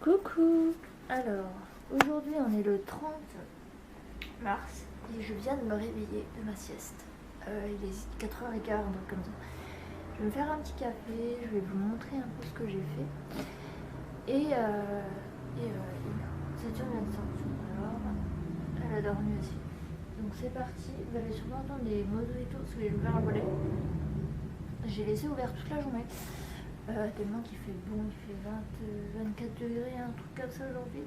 Coucou. Alors, aujourd'hui on est le 30 mars et je viens de me réveiller de ma sieste. Il est 4h15, un truc comme ça. Je vais me faire un petit café, je vais vous montrer un peu ce que j'ai fait. Et Saturne vient de sortir, alors elle a dormi aussi. Donc c'est parti, vous allez sûrement entendre des motos et tout parce que j'ai ouvert un volet. J'ai laissé ouvert toute la journée. Tellement qu'il fait bon, il fait 24 degrés, un truc comme ça aujourd'hui.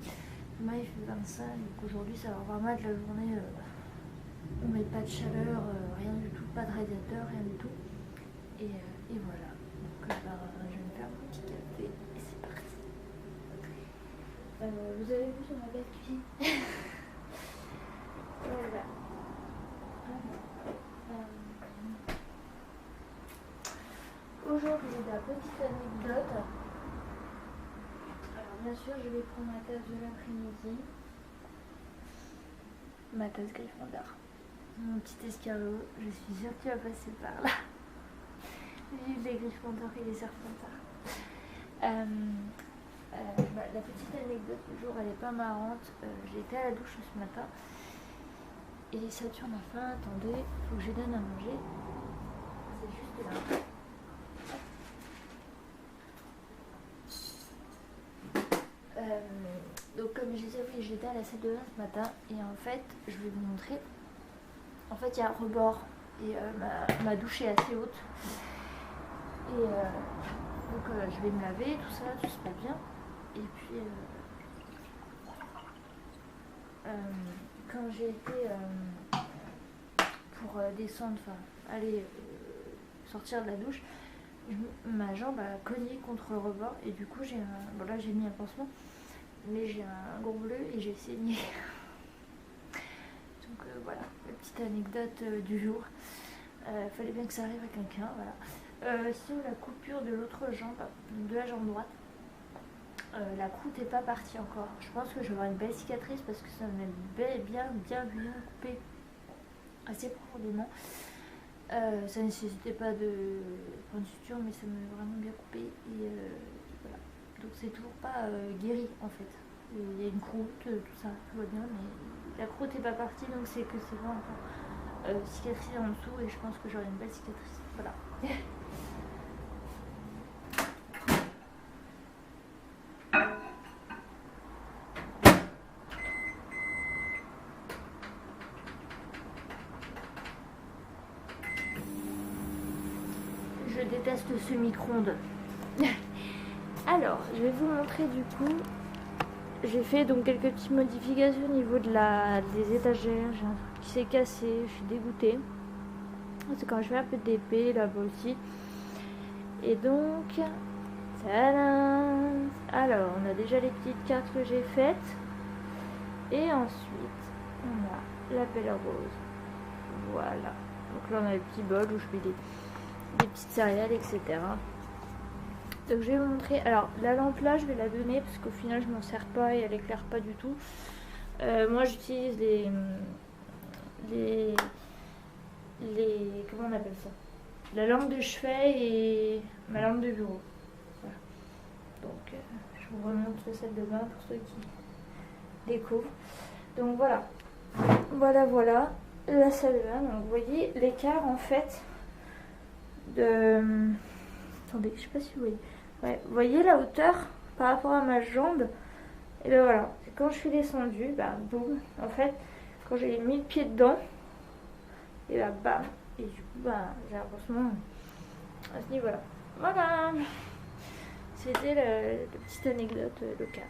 Demain il fait 25, donc aujourd'hui ça va vraiment être la journée. On met pas de chaleur, rien du tout, pas de radiateur, rien du tout. Et voilà. Donc je vais me faire un petit café et c'est parti. Vous avez vu sur ma belle cuisine. Voilà. Aujourd'hui, la petite anecdote. Alors, bien sûr, je vais prendre ma tasse de l'après-midi. Ma tasse Gryffondor. Mon petit escargot, je suis sûre que tu vas passer par là. Vive les Gryffondor et les Serpentards. La petite anecdote du jour, elle est pas marrante. J'ai été à la douche ce matin. Et Saturne a faim, attendez, faut que je lui donne à manger. C'est juste là. Donc comme je disais, oui, j'étais à la salle de bain ce matin et en fait, je vais vous montrer. En fait, il y a un rebord et ma douche est assez haute. Et donc je vais me laver, tout ça, tout se passe bien. Et puis, quand j'ai été pour descendre, enfin, aller sortir de la douche, ma jambe a cogné contre le rebord et du coup, bon là j'ai mis un pansement. Mais j'ai un gros bleu et j'ai saigné. Donc voilà, la petite anecdote du jour. Fallait bien que ça arrive à quelqu'un, voilà. Sinon la coupure de l'autre jambe, de la jambe droite, la croûte n'est pas partie encore. Je pense que je vais avoir une belle cicatrice parce que ça m'a bien coupé assez profondément. Ça nécessitait pas de prendre suture, mais ça m'a vraiment bien coupé et voilà. Donc c'est toujours pas guéri en fait. Il y a une croûte, tout ça, tout va bien, mais la croûte n'est pas partie, donc c'est que c'est vraiment cicatrisé en dessous et je pense que j'aurai une belle cicatrice. Voilà. Je déteste ce micro-ondes. Alors, je vais vous montrer du coup. J'ai fait donc quelques petites modifications au niveau des étagères. J'ai un truc qui s'est cassé, je suis dégoûtée. C'est quand je fais un peu d'épée là-bas aussi. Et donc, tadam! Alors, on a déjà les petites cartes que j'ai faites. Et ensuite, on a la belle rose. Voilà. Donc là, on a le petit bol où je mets des petites céréales, etc. Donc je vais vous montrer. Alors la lampe là je vais la donner parce qu'au final je m'en sers pas et elle éclaire pas du tout. Moi j'utilise les comment on appelle ça, la lampe de chevet et ma lampe de bureau. Voilà. Donc je vous remonte la salle de bain pour ceux qui découvrent. Donc voilà la salle de bain. Donc vous voyez l'écart en fait de... Attendez, je sais pas si vous voyez. Ouais, vous voyez la hauteur par rapport à ma jambe. Et ben voilà, quand je suis descendue, bah boum, en fait, quand j'ai mis le pied dedans, et bah bam, et du coup, bah j'ai l'impression à ce niveau-là. Voilà, c'était la petite anecdote, le cas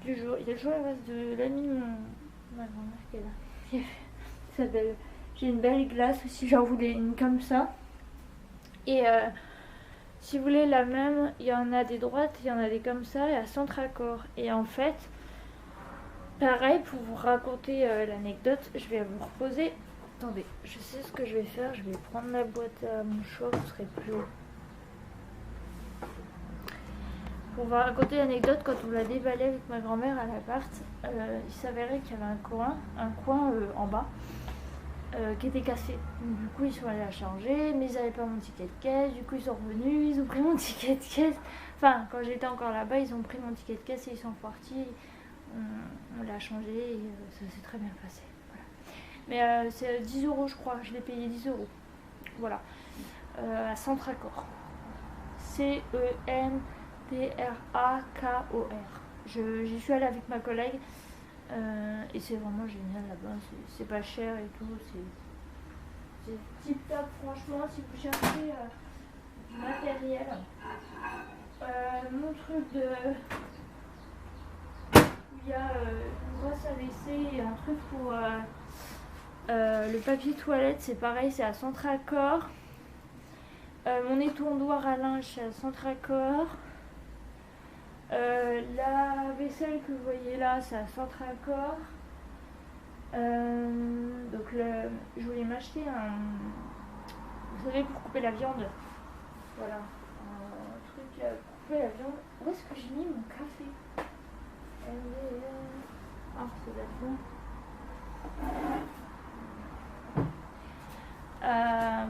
du jour. Il y a toujours le reste de l'ami de ma grand-mère qui est là. Ça s'appelle, j'ai une belle glace aussi, j'en voulais une comme ça. Et si vous voulez la même, il y en a des droites, il y en a des comme ça, et à centre accord. Et en fait, pareil, pour vous raconter l'anecdote, je vais vous reposer. Attendez, je sais ce que je vais faire. Je vais prendre la boîte à mouchoirs, vous serez plus haut. Pour vous raconter l'anecdote, quand on l'a déballé avec ma grand-mère à l'appart, il s'avérait qu'il y avait un coin en bas. qui était cassé. Donc, du coup, ils sont allés la changer, mais ils n'avaient pas mon ticket de caisse. Du coup, ils sont revenus, ils ont pris mon ticket de caisse. Enfin, quand j'étais encore là-bas, ils ont pris mon ticket de caisse et ils sont partis. On l'a changé et ça s'est très bien passé. Voilà. Mais c'est 10 € je crois, je l'ai payé 10 €. Voilà. À Centracor. CENTRAKOR. J'y suis allée avec ma collègue et c'est vraiment génial là-bas. C'est pas cher et tout. C'est tip top, franchement. Si vous cherchez du matériel, mon truc de. Il y a une brosse à vaisselle et un truc pour le papier toilette, c'est pareil, c'est à Centracor. Mon étendoir à linge, c'est à Centracor. La vaisselle que vous voyez là, c'est à Centracor. Donc je voulais m'acheter vous savez, pour couper la viande. Voilà, un truc pour couper la viande. Où est-ce que j'ai mis mon café? Ah, c'est là-dedans.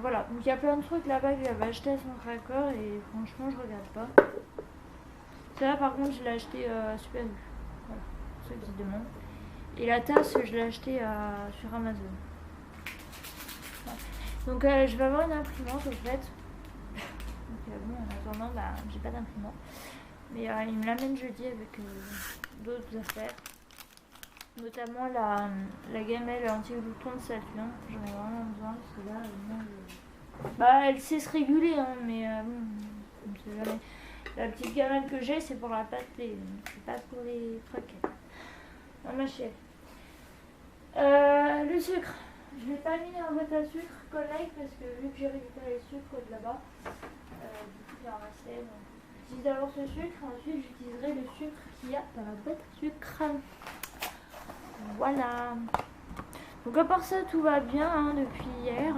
Voilà, donc il y a plein de trucs là-bas que j'avais acheté à Centracor et franchement je regarde pas. Celle-là par contre je l'ai acheté à Super U. Voilà, pour ceux qui se demandent. Et la tasse je l'ai acheté sur Amazon. Voilà. Donc je vais avoir une imprimante au fait. Donc bon, en attendant j'ai pas d'imprimante. Mais il me l'amène jeudi avec d'autres affaires. Notamment la gamelle anti-glouton de Saturn. J'en ai vraiment besoin parce que là, elle sait se réguler, hein, mais bon, on ne sait jamais. La petite gamelle que j'ai, c'est pour la pâtée, c'est pas pour les croquettes. Non, ma chérie. Le sucre. Je l'ai pas mis en boîte à sucre, collègue, parce que vu que j'ai récupéré le sucre de là-bas, du coup, j'ai ramassé. J'utilise d'abord ce sucre, ensuite j'utiliserai le sucre qu'il y a dans la boîte à sucre. Voilà. Donc à part ça, tout va bien hein, depuis hier.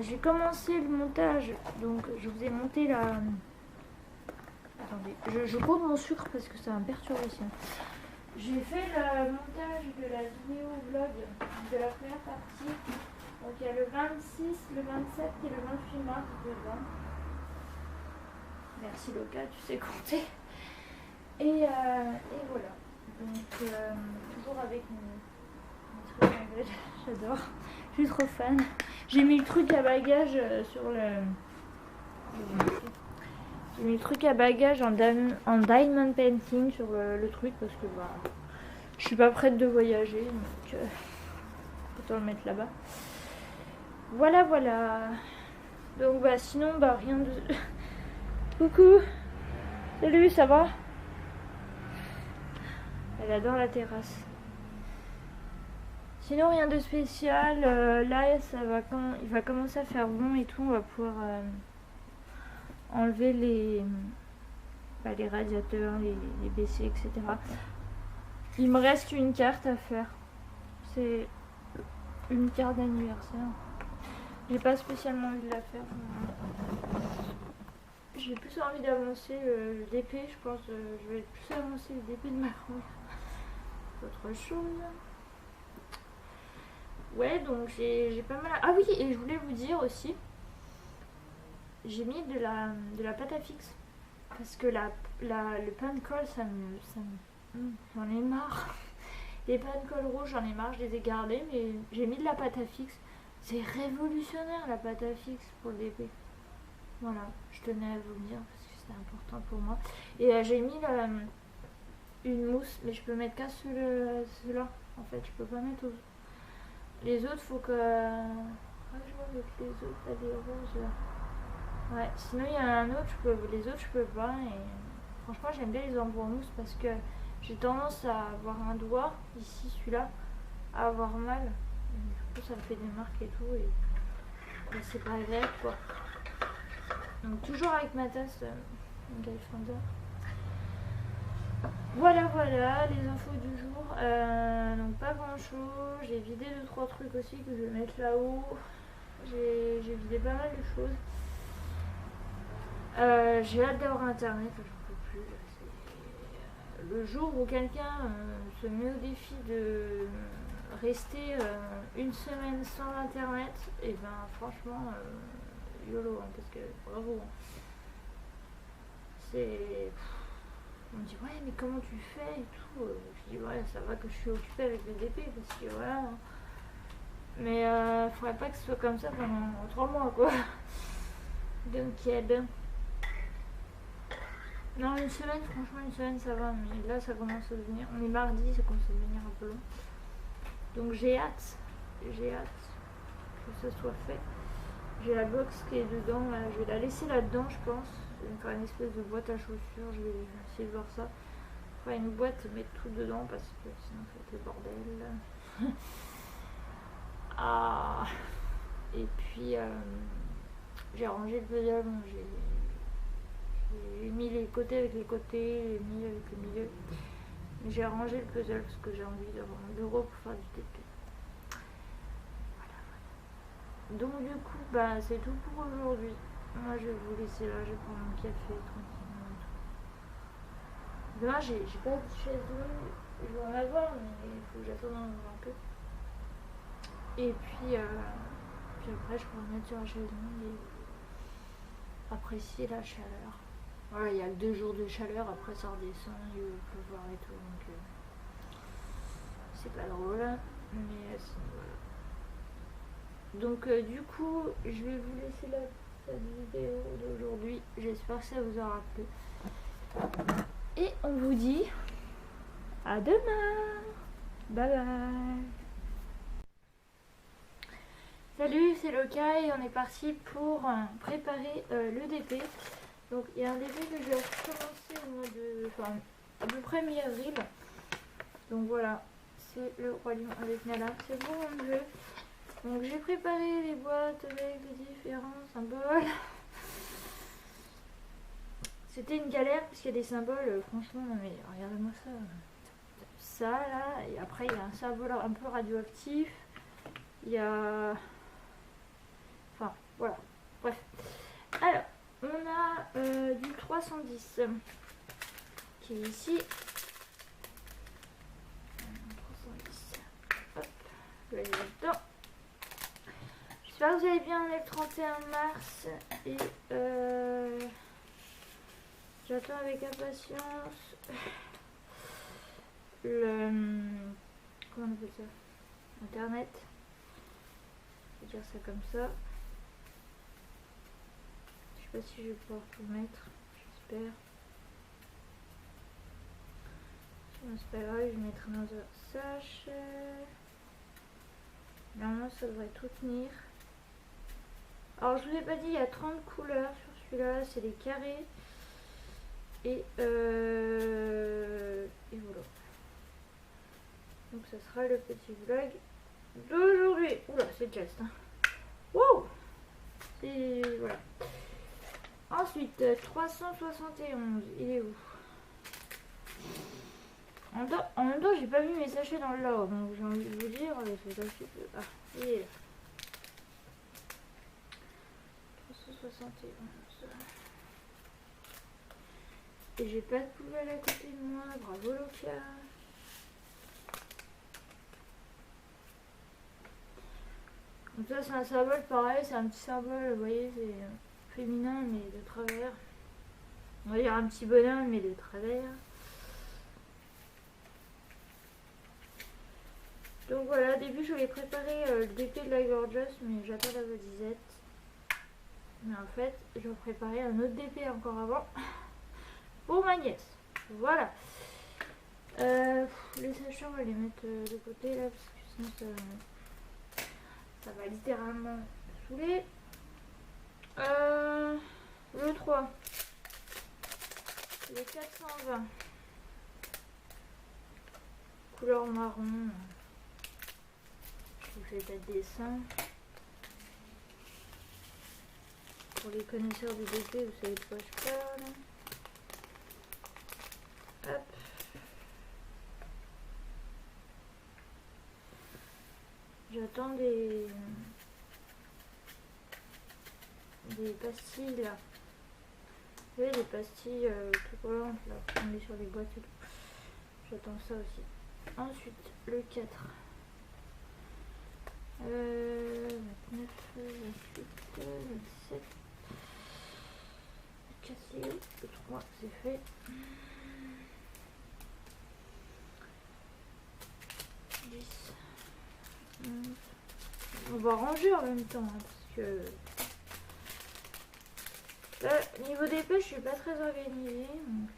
J'ai commencé le montage. Donc je vous ai monté la... Attendez, je compte mon sucre parce que ça va me perturber aussi. J'ai fait le montage de la vidéo vlog de la première partie. Donc il y a le 26, le 27 et le 28 mars dedans. Merci Loca, tu sais compter. Et voilà. Donc toujours avec mes trucs anglais, j'adore. Je suis trop fan. J'ai mis le truc à bagage sur le... J'ai mis le truc à bagage en diamond painting sur le truc parce que je suis pas prête de voyager. Donc autant le mettre là-bas. Voilà, voilà. Donc sinon rien de... Coucou. Salut, ça va? Elle adore la terrasse. Sinon rien de spécial. Là il va commencer à faire bon et tout. On va pouvoir enlever les radiateurs, les WC, etc. Il me reste une carte à faire. C'est une carte d'anniversaire. J'ai pas spécialement envie de la faire. J'ai plus envie d'avancer le DP, je pense. Je vais plus avancer le DP de ma grand-mère. Autre chose. Ouais, donc j'ai pas mal... Ah oui, et je voulais vous dire aussi, j'ai mis de la pâte à fixe. Parce que le pain de colle, j'en ai marre. Les pains de colle rouges, j'en ai marre, je les ai gardés, mais j'ai mis de la pâte à fixe. C'est révolutionnaire la pâte à fixe pour le DP. Voilà, je tenais à vous le dire parce que c'était important pour moi. Et j'ai mis une mousse, mais je peux mettre qu'à ceux-là. En fait, je peux pas mettre aux... Les autres, faut que... Ah, je vois avec les autres, là, les roses là. Ouais, sinon il y en a un autre, les autres je peux pas. Et franchement, j'aime bien les embouts en mousse parce que j'ai tendance à avoir un doigt, ici celui-là, à avoir mal. Et du coup, ça me fait des marques et tout. Et c'est pas agréable quoi. Donc toujours avec ma tasse Galfanda. Voilà, les infos du jour. Donc pas grand chose. J'ai vidé 2-3 trucs aussi que je vais mettre là-haut. J'ai vidé pas mal de choses. J'ai hâte d'avoir internet, j'en peux plus. Le jour où quelqu'un se met au défi rester une semaine sans internet, et ben franchement, YOLO, hein, parce que bravo. Hein. C'est. On me dit ouais mais comment tu fais et tout. Je dis ouais ça va que je suis occupée avec le DP parce que voilà. Hein. Mais faudrait pas que ce soit comme ça pendant 3 mois quoi. Donc aide. Non une semaine franchement une semaine ça va mais là ça commence à devenir. On est mardi ça commence à devenir un peu long. Donc j'ai hâte que ça soit fait. J'ai la box qui est dedans là. Je vais la laisser là-dedans je pense. Je vais me faire une espèce de boîte à chaussures. Je vais essayer de voir ça. Faire une boîte et mettre tout dedans parce que sinon ça va être le bordel. Ah. Et puis j'ai rangé le puzzle. Bon, j'ai mis les côtés avec les côtés, les milieux avec le milieu. Mais j'ai rangé le puzzle parce que j'ai envie d'avoir un bureau pour faire du TP. Voilà. Donc du coup bah c'est tout pour aujourd'hui. Moi je vais vous laisser là, je vais prendre mon café tranquillement. Demain j'ai pas de chaise longue, je vais en avoir mais il faut que j'attende un peu. Et puis après je pourrais mettre sur la chaise longue et apprécier la chaleur. Voilà, il y a 2 jours de chaleur, après ça redescend, il va pleuvoir et tout, donc c'est pas drôle, mais voilà. Donc du coup, je vais vous laisser là cette vidéo d'aujourd'hui. J'espère que ça vous aura plu. Et on vous dit à demain. Bye bye. Salut, c'est Loka et on est parti pour préparer le DP. Donc il y a un DP que je vais commencer au mois de... Enfin, à peu près mi-avril. Donc voilà, c'est le Roi Lion avec Nala. C'est bon mon jeu. Donc j'ai préparé les boîtes avec les différents symboles. C'était une galère parce qu'il y a des symboles, franchement, mais regardez-moi ça. Ça là, et après il y a un symbole un peu radioactif. Il y a... Enfin, voilà. Bref. Alors, on a du 310 qui est ici. 310. Hop, je vais aller là-dedans. J'espère que vous allez bien, on est le 31 mars et j'attends avec impatience le... Comment on appelle ça? Internet. Je vais dire ça comme ça. Je sais pas si je vais pouvoir tout mettre, j'espère. Sinon c'est pas grave, je mettrai dans un sache. Normalement ça devrait tout tenir. Alors je vous ai pas dit, il y a 30 couleurs sur celui-là, c'est les carrés. Et voilà. Donc ça sera le petit vlog d'aujourd'hui. Oula, c'est juste. Hein. Wow. Et voilà. Ensuite, 371, il est où? En même temps, j'ai pas vu mes sachets dans le lot, donc j'ai envie de vous dire, c'est un petit peu... Ah, il est là. 371. Et j'ai pas de poubelle à côté de moi, bravo Loka. Donc ça c'est un symbole pareil, c'est un petit symbole, vous voyez, c'est féminin mais de travers. On va dire un petit bonhomme mais de travers. Donc voilà, au début je voulais préparer le DP de la Gorgeous mais j'attends la validisette. Mais en fait, je vais préparer un autre DP encore avant pour ma nièce. Voilà. Les sachets, on va les mettre de côté là parce que sinon ça va littéralement saouler. Le 3. Le 420. Couleur marron. Je vous fais pas de dessin. Pour les connaisseurs du DP, vous savez de quoi je parle. Hop. J'attends des pastilles là. Vous voyez les pastilles tout collantes là, qu'on met sur les boîtes et tout. J'attends ça aussi. Ensuite, le 4. 29, 28, 27. Casser le 3, c'est fait. 10. 11. On va ranger en même temps, hein, parce que là, niveau des pêches, je suis pas très organisée, donc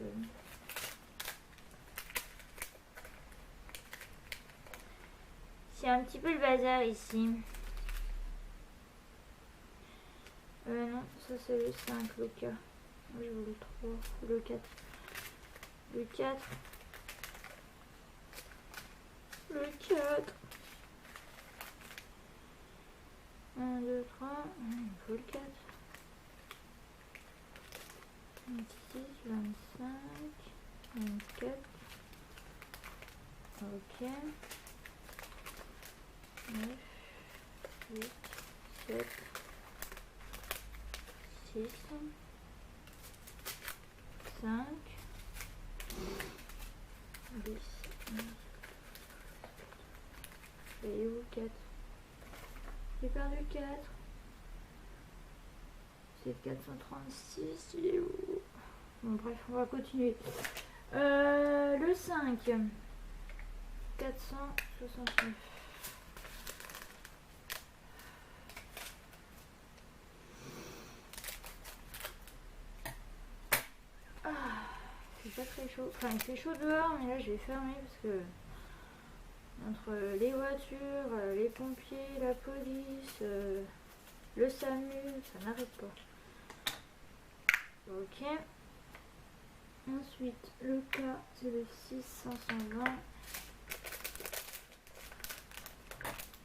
c'est un petit peu le bazar ici. Non, ça c'est le 5, le K. Moi je veux le 3, le 4. Le 4. Le 4. 1, 2, 3. Il faut le 4. 26, 25, 24. Ok. 9, 8, 7, 6, 5, 10, 11. Et où 4? J'ai perdu 4. C'est 436, il est où? Bon bref, on va continuer. Le 5. 469. Ah, c'est pas très chaud. Enfin, il fait chaud dehors, mais là je vais fermer parce que entre les voitures, les pompiers, la police, le SAMU, ça n'arrête pas. Ok. Ensuite, le cas, c'est le 6520.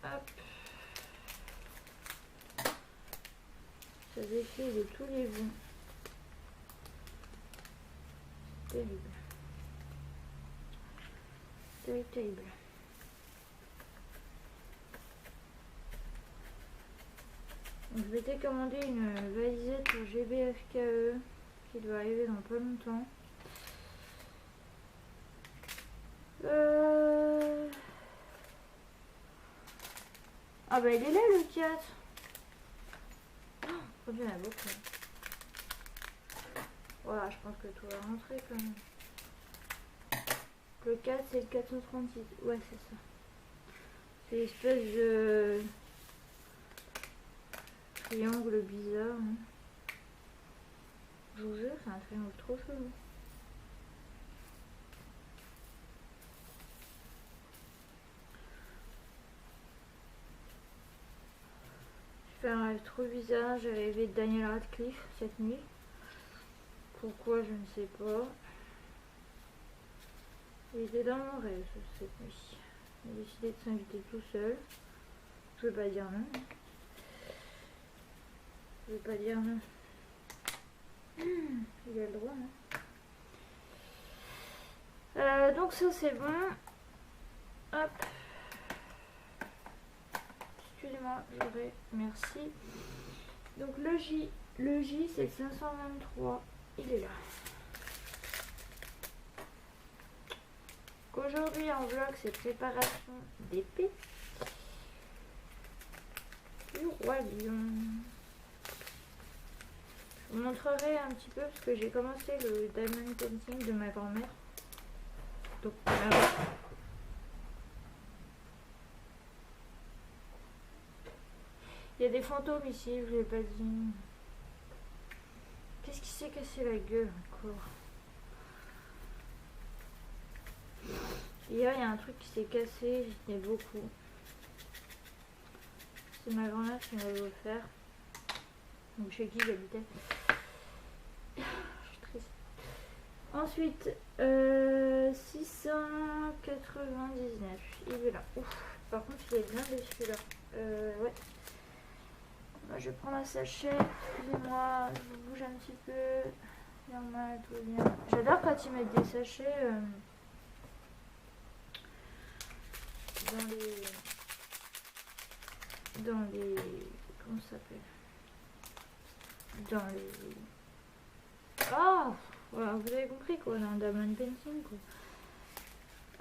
Hop. Ça défait de tous les bouts. Terrible. Terrible. Donc, je m'étais commandé une valisette pour GBFKE qui doit arriver dans pas longtemps. Ah bah il est là le 4. Oh, il y en a beaucoup. Voilà, je pense que tout va rentrer quand même. Le 4 c'est le 436. Ouais c'est ça. C'est l'espèce de triangle bizarre. Hein. Je vous jure, c'est un triangle trop chelou. J'ai fait un rêve trop bizarre. J'ai rêvé de Daniel Radcliffe cette nuit. Pourquoi, je ne sais pas. Il était dans mon rêve cette nuit. Il a décidé de s'inviter tout seul. Je ne vais pas dire non. Je vais pas dire non. Il a le droit, hein. Donc ça c'est bon. Hop. Excusez-moi, j'aurais. Merci. Donc le J c'est le 523. Il est là. Aujourd'hui en vlog c'est préparation d'épée du roi lion. Je vous montrerai un petit peu parce que j'ai commencé le diamond painting de ma grand-mère. Donc il y a des fantômes ici, je ne l'ai pas dit. Qu'est-ce qui s'est cassé la gueule encore? Hier il y a un truc qui s'est cassé, j'y tenais beaucoup. C'est ma grand-mère qui m'avait offert. Donc chez qui j'habitais. Je suis triste. Ensuite, 699. Il est là. Ouf. Par contre, il est bien dessus là. Ouais. Moi, je prends un sachet. Excusez-moi, je vous bouge un petit peu. Normal, tout bien. J'adore quand ils mettent des sachets dans les. Comment ça s'appelle? Dans les. Oh, voilà, vous avez compris quoi, dans le diamond painting quoi.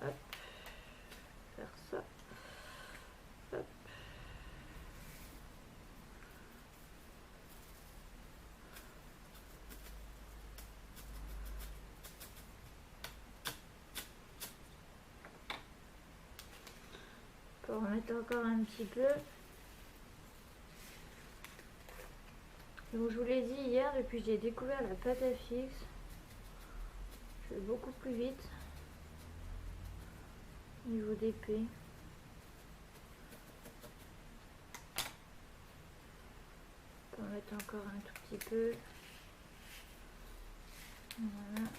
Hop, faire ça. Hop, On va remettre encore un petit peu. Donc je vous l'ai dit hier, depuis que j'ai découvert la pâte à fixe, je vais beaucoup plus vite au niveau d'épée. On va mettre encore un tout petit peu. Voilà.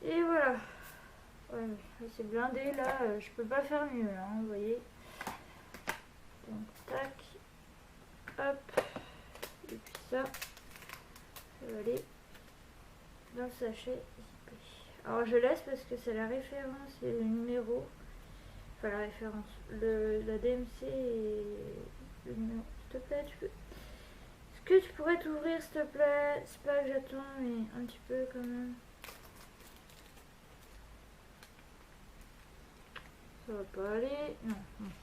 Et voilà. Ouais, c'est blindé là, je peux pas faire mieux là, hein, vous voyez. Donc tac, hop, et puis ça va aller dans le sachet. Alors je laisse parce que c'est la référence et le numéro, enfin la référence, la DMC et le numéro. S'il te plaît, est-ce que tu pourrais t'ouvrir s'il te plaît? C'est pas que j'attends, mais un petit peu quand même. Ça va pas aller. Non,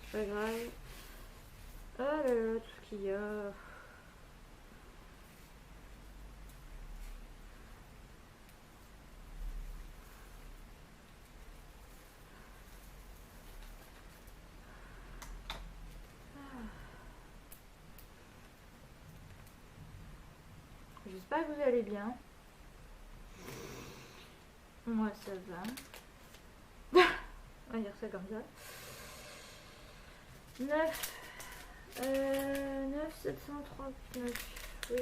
c'est pas grave. Ah là là, tout ce qu'il y a. J'espère que vous allez bien. Moi ça va. On va dire ça comme ça. 9,739. Oui.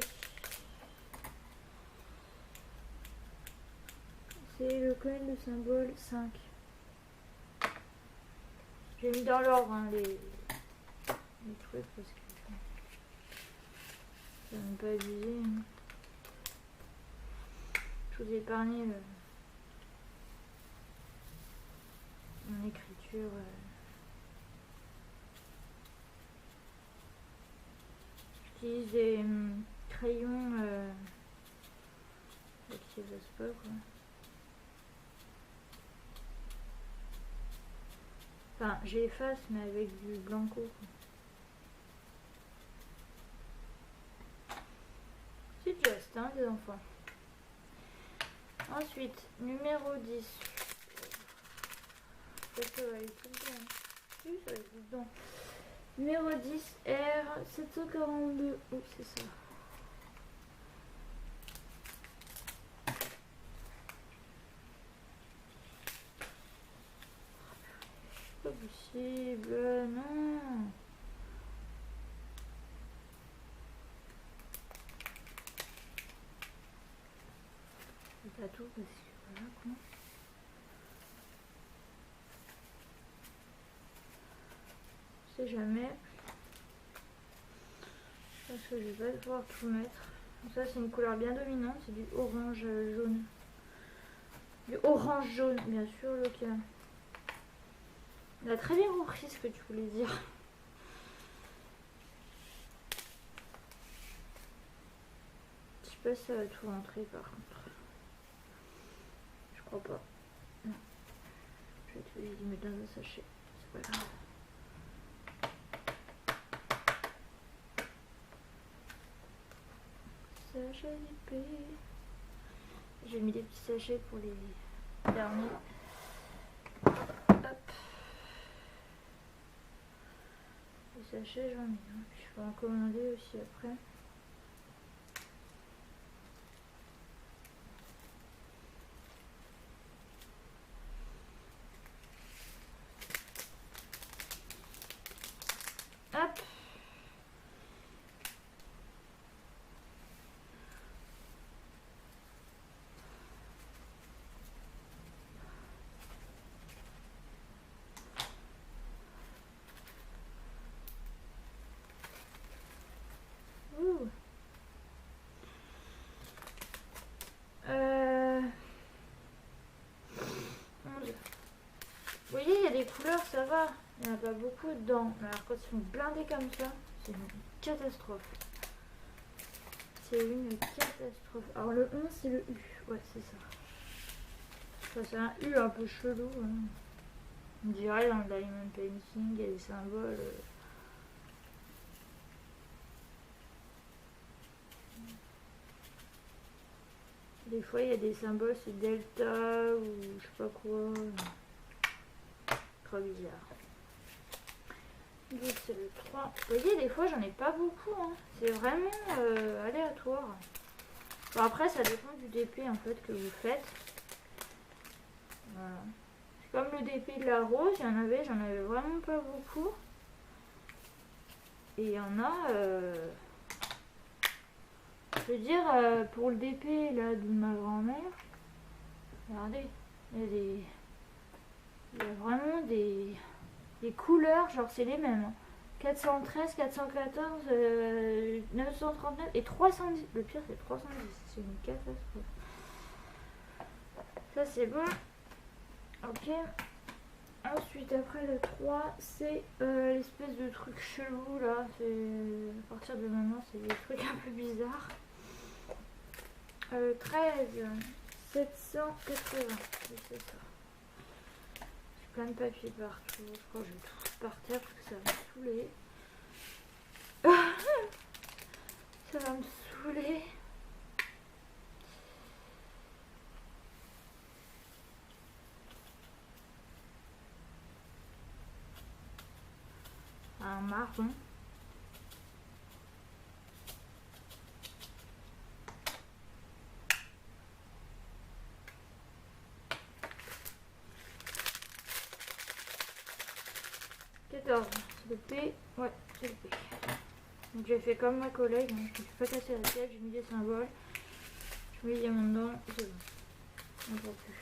C'est le coin de symbole 5. J'ai mis dans l'ordre hein, les trucs parce que ça ne pas abuser. Hein. Je vous ai épargné mon écriture. J'utilise des crayons qui n'effacent pas quoi. Enfin, j'efface mais avec du blanco quoi. C'est juste hein les enfants. Ensuite, numéro 10. Ça va aller tout dedans. Oui, ça va aller tout dedans. Numéro 10, R 742. Oh, c'est ça. Pas possible, non. Pas tout parce que voilà quoi. Je sais jamais. Parce que je vais pas pouvoir tout mettre. Donc ça c'est une couleur bien dominante, c'est du orange jaune. Du orange jaune, bien sûr local. Il a très bien compris ce que tu voulais dire. Je sais pas si ça va tout rentrer par contre. Je crois pas. Non. Je vais te les mettre dans un sachet. C'est pas grave. Sachet d'épée. J'ai mis des petits sachets pour les derniers. Hop. Les sachets j'en ai. Hein. Je peux en commander aussi après. Hop. Ouh. Mon Dieu. Vous voyez, il y a des couleurs, ça va. Il n'y en a pas beaucoup dedans. Alors quand ils sont blindés comme ça, c'est une catastrophe. C'est une catastrophe. Alors le 11 c'est le U. Ouais c'est ça. Ça c'est un U un peu chelou. Hein. On dirait dans le Diamond Painting, il y a des symboles. Des fois il y a des symboles, c'est delta ou je sais pas quoi. Trop bizarre. Donc c'est le 3. Vous voyez, des fois j'en ai pas beaucoup. Hein. C'est vraiment aléatoire. Bon, après ça dépend du DP en fait que vous faites. Voilà. C'est comme le DP de la rose, j'en avais vraiment pas beaucoup. Et il y en a, je veux dire, pour le DP là de ma grand-mère, regardez, il y a vraiment des couleurs, genre c'est les mêmes. Hein. 413, 414, 939 et 310. Le pire c'est 310, c'est une catastrophe. Ça c'est bon. Ok. Ensuite après le 3 c'est l'espèce de truc chelou là. À partir de maintenant c'est des trucs un peu bizarres. 13, 780. C'est ça. J'ai plein de papiers partout. Je crois que je vais tout foutre par terre parce que ça va me saouler. Ça va me saouler. Un marron. C'est le P. Ouais, c'est le P. Donc j'ai fait comme ma collègue, hein. Je ne me suis pas cassé la tête, j'ai mis des symboles. Je mets les diamants dedans, c'est bon. On ne voit plus.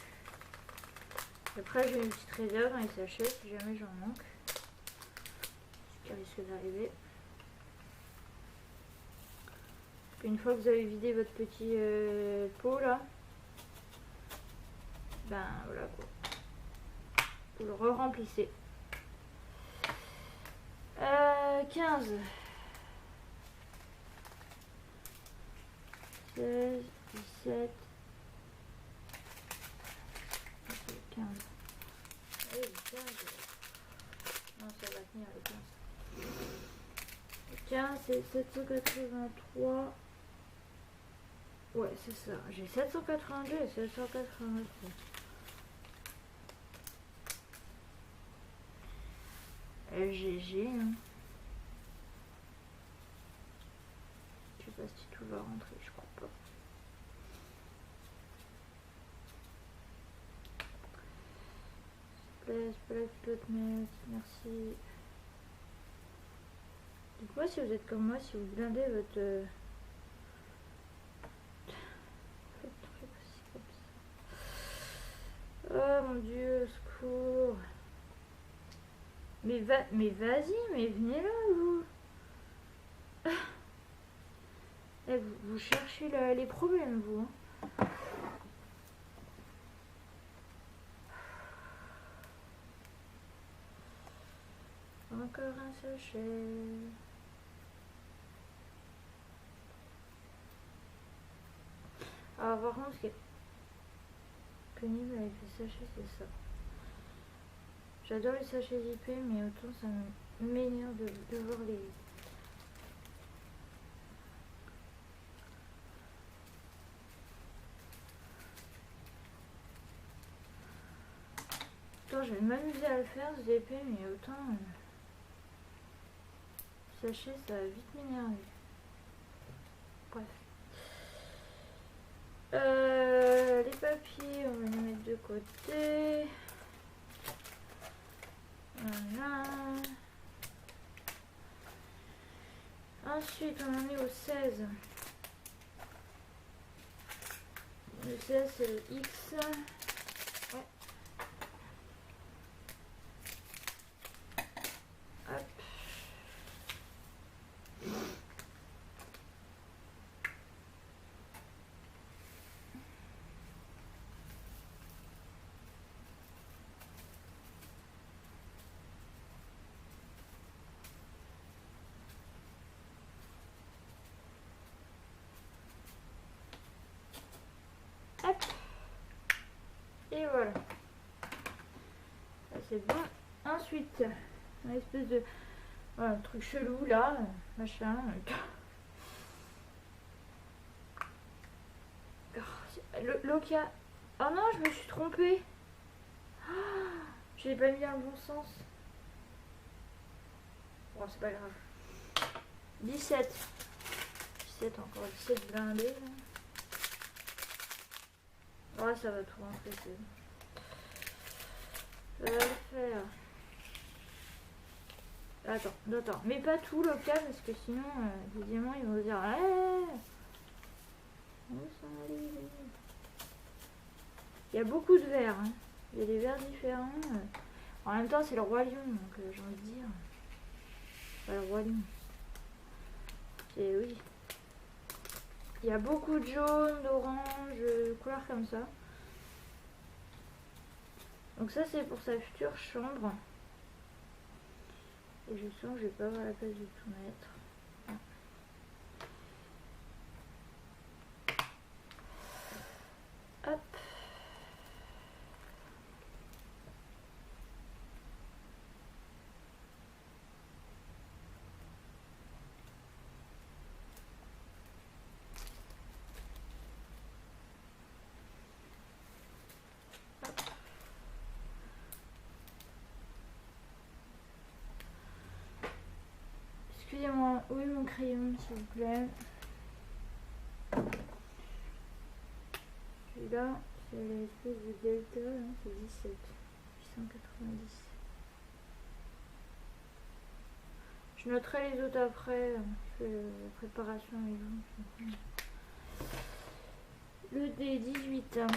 Après j'ai une petite réserve dans les sachets si jamais j'en manque. Ce qui risque d'arriver. Une fois que vous avez vidé votre petit pot là, ben voilà quoi. Vous le re-remplissez. 15, 16, 17, 15. Oui, 15. Non, ça va tenir le 15. Le 15, c'est 783. Ouais, c'est ça. J'ai 782 et 783. LGG, hein. Je sais pas si tout va rentrer, je crois pas. Place, merci. Dites-moi si vous êtes comme moi, si vous blindez votre truc aussi comme ça. Oh mon dieu, secours. Mais vas-y, mais venez là, vous. Eh, vous cherchez les problèmes, vous. Hein. Encore un sachet. Alors, par contre, ce qui est pénible avec les sachets, c'est ça. J'adore les sachets IP, mais autant ça m'énerve de voir les... Attends, je vais m'amuser à le faire, ce DP, mais autant... Sachet, ça va vite m'énerver. Bref. Les papiers, on va les mettre de côté. Voilà. Ensuite, on en est au 16. Le 16, c'est le X. Ouais. Hop. Hop. Et voilà. C'est bon. Ensuite, une espèce de voilà, truc chelou là, machin. Oh, Lokia. Oh non, je me suis trompée. Je l'ai pas mis dans le bon sens. Bon, c'est pas grave. 17. 17 encore. 17 blindés. Ouais, ça va tout rentrer. Ça va le faire. Attends. Mais pas tout, Lokia, parce que sinon, les diamants, ils vont se dire... Où sont allés? Il y a beaucoup de verres. Hein. Il y a des verres différents. En même temps, c'est le roi lion, donc j'ai envie de dire. Pas le roi lion. C'est oui. Il y a beaucoup de jaune, d'orange, de couleurs comme ça. Donc ça, c'est pour sa future chambre. Et je sens que je vais pas avoir la place de tout mettre. Hop. Excusez-moi, où est mon crayon, s'il vous plaît? Celui-là, c'est l'espèce de delta, hein, c'est 17. 890. Je noterai les autres après. Je fais la préparation avec vous. Le D18.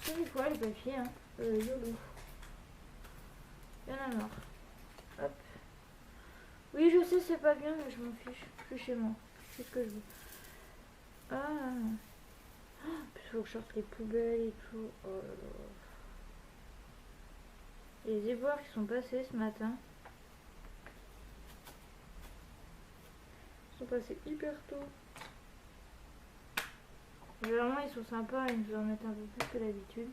Ça, des fois, les papiers, hein. YOLO. Il y en a marre. Hop. Oui, je sais, c'est pas bien, mais je m'en fiche. Je suis chez moi. C'est ce que je veux. Ah. Il faut que je sorte les poubelles et tout. Oh là là. Les éboueurs qui sont passés ce matin. Ils sont passés hyper tôt. Généralement, ils sont sympas, ils nous en mettent un peu plus que d'habitude.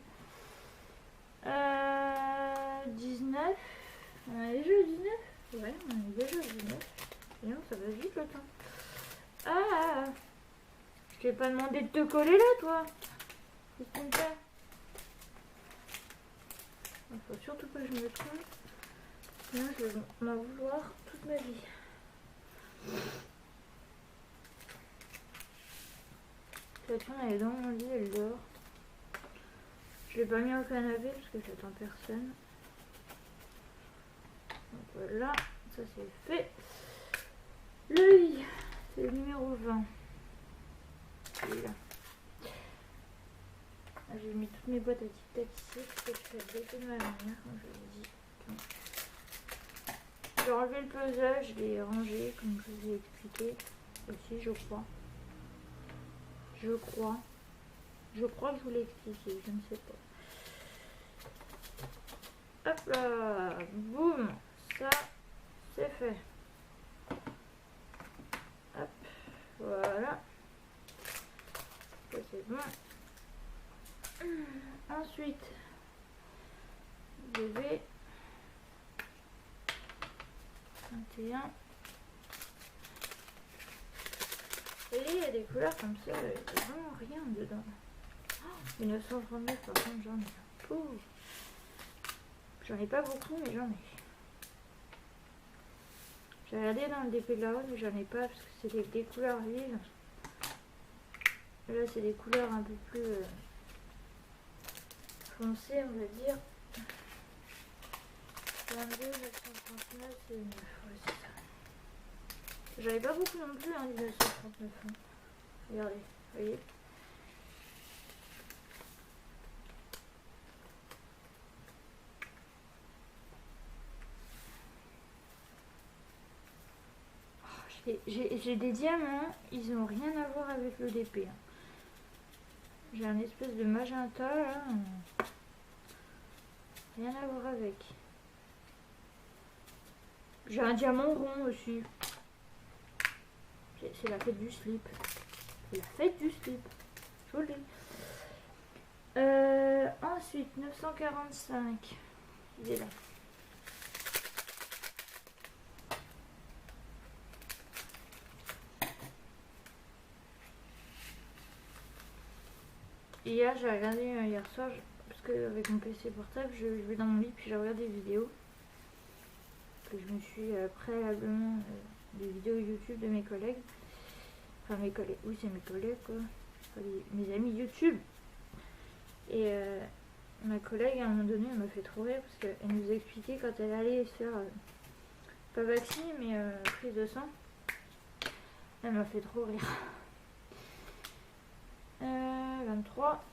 19. On est déjà au 19? Ouais, on est déjà au 19. Et non, ça va vite le temps. Ah! Je t'ai pas demandé de te coller là, toi. Qu'est-ce que tu me fais? Il faut surtout pas que je me trompe. Sinon, je vais m'en vouloir toute ma vie. Catherine, elle est dans mon lit, elle dort. Je l'ai pas mis au canapé parce que j'attends personne. Donc voilà, ça c'est fait. Le lit, c'est le numéro 20. Celui-là. J'ai mis toutes mes boîtes à tic-tac ici parce que je fais le défi de ma mère, comme je vous ai dit. J'ai enlevé le puzzle, je l'ai rangé comme je vous ai expliqué. Aussi, je crois. Je crois que je vous l'ai expliqué, je ne sais pas. Hop là, boum, ça c'est fait. Hop, voilà. Ça c'est bon. Ensuite, je vais 21. Et il y a des couleurs comme ça, il n'y a vraiment rien dedans. Oh, 1939, par contre, j'en ai un. J'en ai pas beaucoup, mais j'en ai. J'ai regardé dans le DP de la rose, mais j'en ai pas parce que c'est des couleurs vives. Là, c'est des couleurs un peu plus foncées, on va dire. 22, 939, c'est 9. Ouais, c'est ça. J'en ai pas beaucoup non plus, hein, 1939. Hein. Regardez, vous voyez. J'ai des diamants, ils n'ont rien à voir avec le DP. Hein. J'ai un espèce de magenta là. Rien à voir avec. J'ai un diamant rond aussi. C'est la fête du slip. C'est la fête du slip. Je vous le dis. Ensuite, 945. Il est là. Hier, j'ai regardé hier soir, parce que avec mon PC portable, je vais dans mon lit, puis j'ai regardé des vidéos. Que je me suis préalablement des vidéos YouTube de mes collègues. Enfin, mes collègues, oui, c'est mes collègues, quoi. Enfin, mes amis YouTube. Et ma collègue, à un moment donné, elle m'a fait trop rire, parce qu'elle nous expliquait quand elle allait se faire, pas vacciner, mais prise de sang. Elle m'a fait trop rire. 23.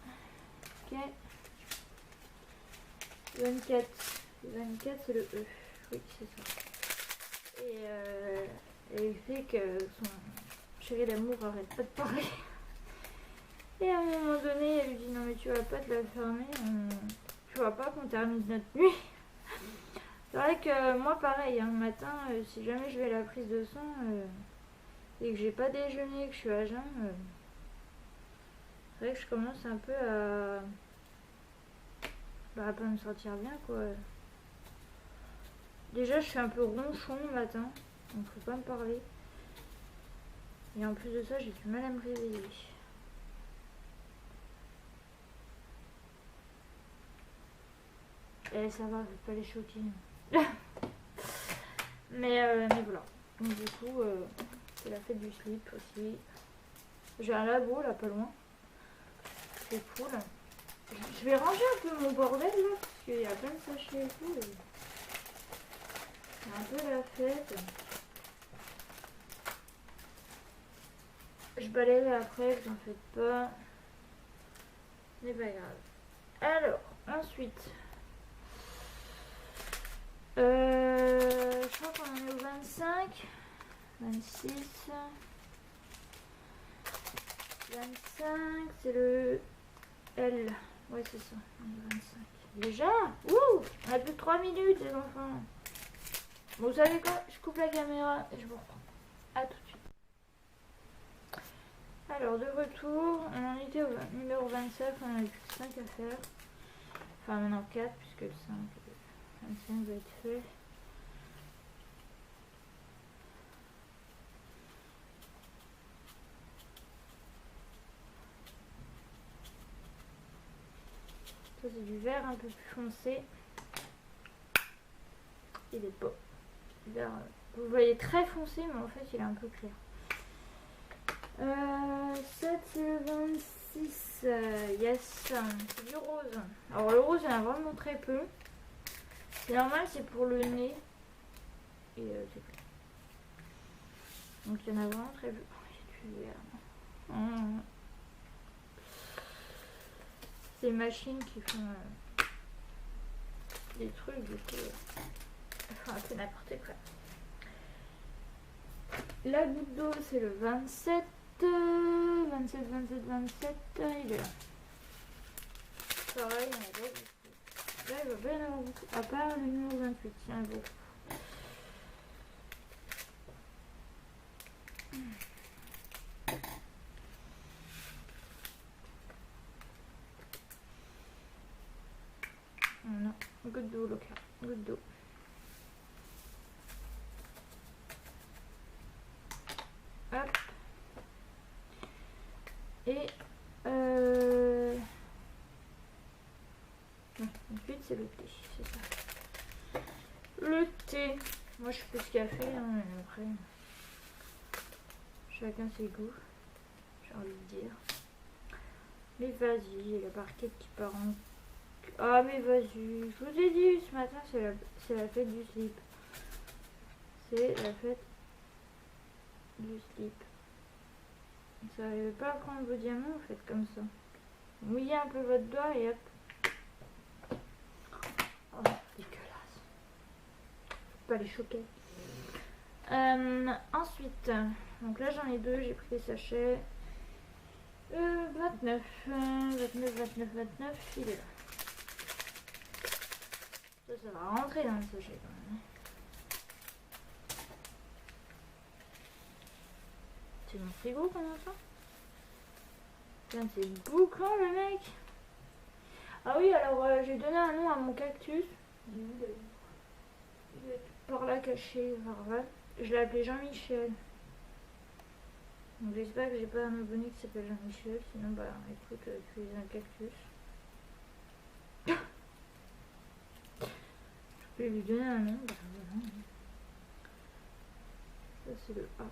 Ok. 24. 24, c'est le E. Oui, c'est ça. Et elle fait que son chéri d'amour arrête pas de parler. Et à un moment donné, elle lui dit non mais tu vas pas te la fermer, tu vois pas qu'on termine notre nuit. C'est vrai que moi pareil, le matin, si jamais je vais à la prise de sang et que j'ai pas déjeuné, que je suis à jeun, c'est vrai que je commence un peu à pas me sentir bien quoi. Déjà je suis un peu ronchon le matin, donc faut pas me parler. Et en plus de ça, j'ai du mal à me réveiller. Et ça va, je vais pas les choquer. mais voilà. Donc du coup, c'est la fête du slip aussi. J'ai un labo là pas loin. C'est cool. Je vais ranger un peu mon bordel là, parce qu'il y a plein de sachets et tout. C'est un peu la fête. Je balayerai après, vous en faites pas. C'est pas grave. Alors, ensuite. Je crois qu'on en est au 25. 26. 25, c'est le L. Ouais, c'est ça. On est 25. Déjà? Ouh! On a plus de 3 minutes, les enfants. Bon, vous savez quoi? Je coupe la caméra et je vous reprends. A tout de suite. Alors, de retour, on en était au numéro 27. On en a plus que 5 à faire. Enfin, maintenant 4, puisque le 25 va être fait. Ça, c'est du vert un peu plus foncé. Il est beau. Vert, vous le voyez très foncé, mais en fait, il est un peu clair. 7, c'est le 26. Yes, c'est du rose. Alors, le rose, il y en a vraiment très peu. C'est normal, c'est pour le nez. Et c'est tout. Donc, il y en a vraiment très peu. Oh, il y a du vert. C'est les machines qui font des trucs, du coup. Enfin, c'est n'importe quoi. La goutte d'eau, c'est le 27. 27, 27, 27. Il est là. Pareil, on a pas beaucoup. Là, il va bien avoir beaucoup. À part le numéro 28, il y en a beaucoup. Non, goutte d'eau locale. Goutte d'eau. Hop. Et ensuite c'est le thé, c'est ça. Le thé. Moi je suis plus café, hein, et après chacun ses goûts, j'ai envie de dire. Mais vas-y, il y a la barquette qui part en... Ah mais vas-y, je vous ai dit ce matin c'est la fête du slip. C'est la fête du slip. Vous n'arrivez pas à prendre vos diamants, vous faites comme ça. Mouillez un peu votre doigt et hop. Oh, dégueulasse. Faut pas les choquer. Ensuite, donc là j'en ai deux, j'ai pris les sachets. 29, 29, 29, 29, il est là. Ça va rentrer dans le sachet quand même. C'est mon frigo qu'on a ça. Putain, c'est boucan le mec. Ah oui, alors j'ai donné un nom à mon cactus. Il est où, d'ailleurs? Il est par là caché, par là. Je l'ai appelé Jean-Michel. Donc j'espère que j'ai pas un abonné qui s'appelle Jean-Michel. Sinon, bah écoute, tu es un cactus. Je vais lui donner un nom. Bah, voilà. Ça, c'est le A.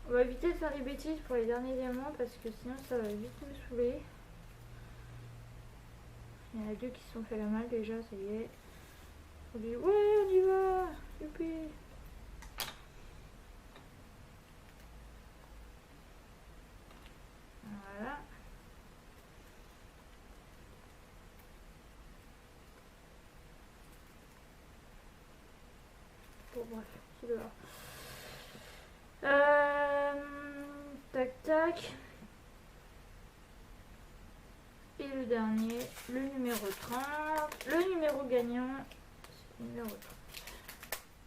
On va éviter de faire des bêtises pour les derniers diamants parce que sinon ça va vite me saouler. Il y en a deux qui se sont fait la malle déjà, ça y est. On dit ouais, on y va, youpi. Voilà. Bon bref, c'est dehors. Tac tac. Et le dernier, le numéro 30. Le numéro gagnant, c'est le numéro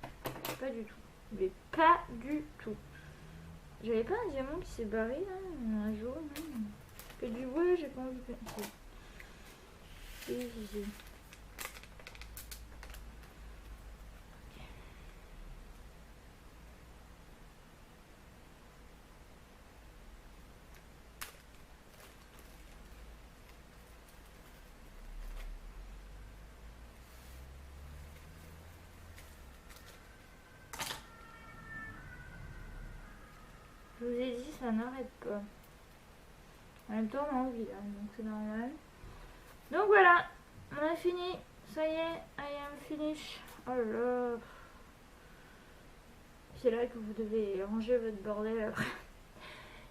30. Pas du tout. Mais pas du tout. J'avais pas un diamant qui s'est barré là, un jaune. Et du ouais, j'ai pas envie de... Si. Je vous ai dit, ça n'arrête pas. En même temps, on a envie là, donc c'est normal. Donc voilà, on a fini. Ça y est, I am finish. Oh là là. C'est là que vous devez ranger votre bordel après.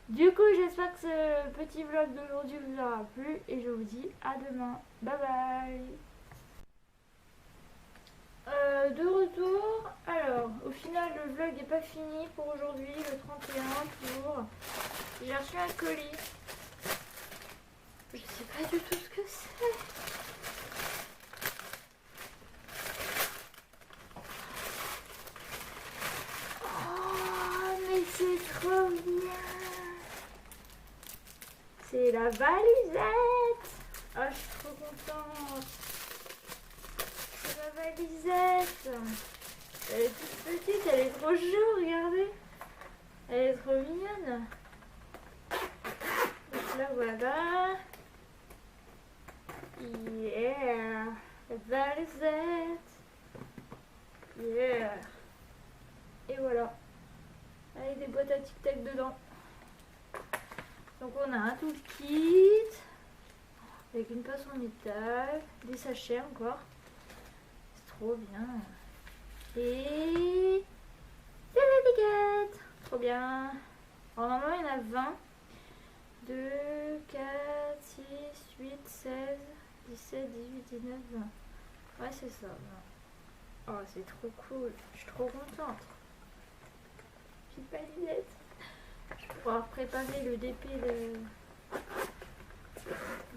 Du coup, j'espère que ce petit vlog d'aujourd'hui vous aura plu. Et je vous dis à demain. Bye bye. De retour. Alors, au final, le vlog n'est pas fini pour aujourd'hui, le 31 toujours. J'ai reçu un colis. Je sais pas du tout ce que c'est. Oh, mais c'est trop bien. C'est la valisette. Ah, je suis trop contente. C'est la valisette. Elle est toute petite, elle est trop chou, regardez. Elle est trop mignonne. Donc là, voilà. Yeah. La valisette. Yeah. Et voilà. Avec des boîtes à tic-tac dedans. Donc on a un toolkit. Avec une pince en métal. Des sachets encore. C'est trop bien. Et de l'étiquette. Trop bien. Alors normalement il y en a 20. 2, 4, 6, 8, 16, 17, 18, 19, 20. Ouais c'est ça. Oh c'est trop cool. Je suis trop contente. Petite valisette. Je vais pouvoir préparer le DP de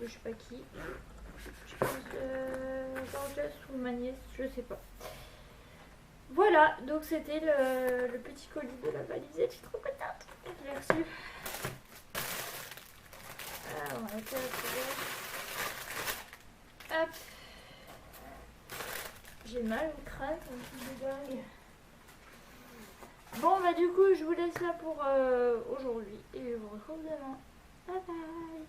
je sais pas qui. Je pense Georges ou ma nièce, je sais pas. Voilà, donc c'était le petit colis de la valisette. Je suis trop contente. Je l'ai reçu. Ah, on va mettre à la poubelle. Hop. J'ai mal au crâne comme une dingue. Bon bah du coup je vous laisse là pour aujourd'hui et je vous retrouve demain. Bye bye.